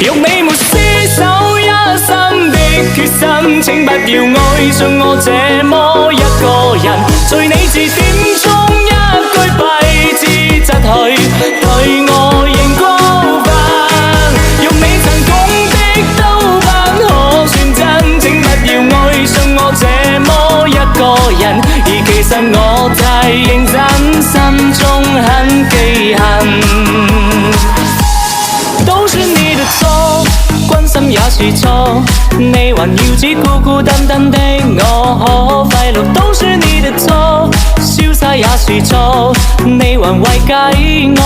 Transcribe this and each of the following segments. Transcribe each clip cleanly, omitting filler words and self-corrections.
欲你沒廝守一生的決心，請不要愛上我這麼一個人。隨你字典中一句弊字窒去，對我仍過分。欲你曾講的都不可算真，請不要愛上我這麼一個人。而其實我太認真，心中很記恨。都是你的錯，關心也是錯，你還要只孤孤單單的我可快樂。都是你的錯，瀟灑也是錯，你還為解我。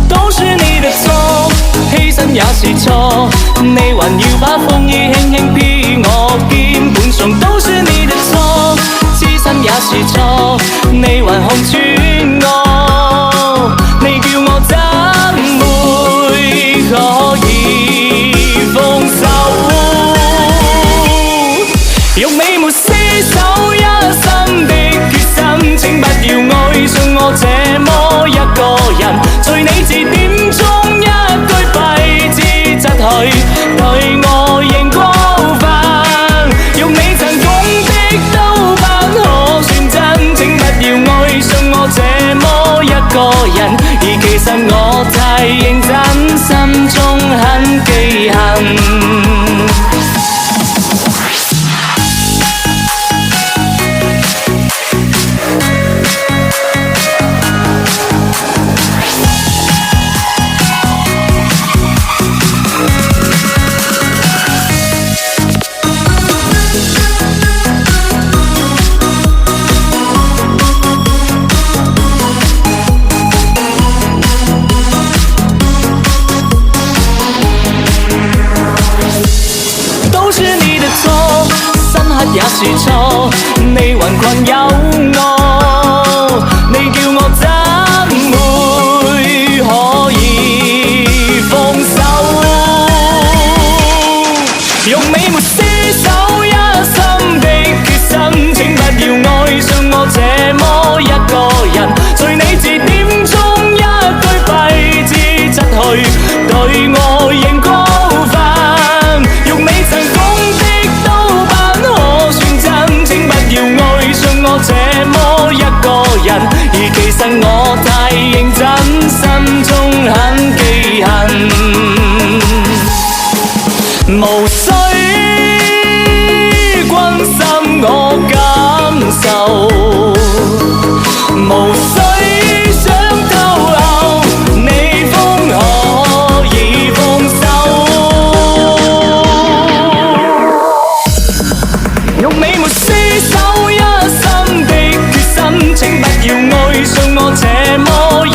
都是你的錯，犧牲也是錯，你還要把風衣輕輕披我肩膀上。都是你的錯，痴心也是錯，你還看穿我，你叫我怎會可以放手？欲你沒廝守一生的決心，請不要愛上我這麼一個人。隨你字典中一句弊字窒去，對我仍過分。欲你曾講的都不可算真，請不要愛上我這麼一個人。而其實我太認真，心中很記恨。也是錯，你還困擾我，你叫我怎會可以放手？欲你沒廝守一生的決心，請不要愛上我這麼一個人。隨你字典中一句弊字窒去，對我仍過分。欲你曾講的都不可算真，請不要愛上我這麼一個人。而其實我太認真，心中很記恨。無需關心我感受，無需想透後你方可以放手。欲你沒廝守一生的決心，請不要愛上我這麼一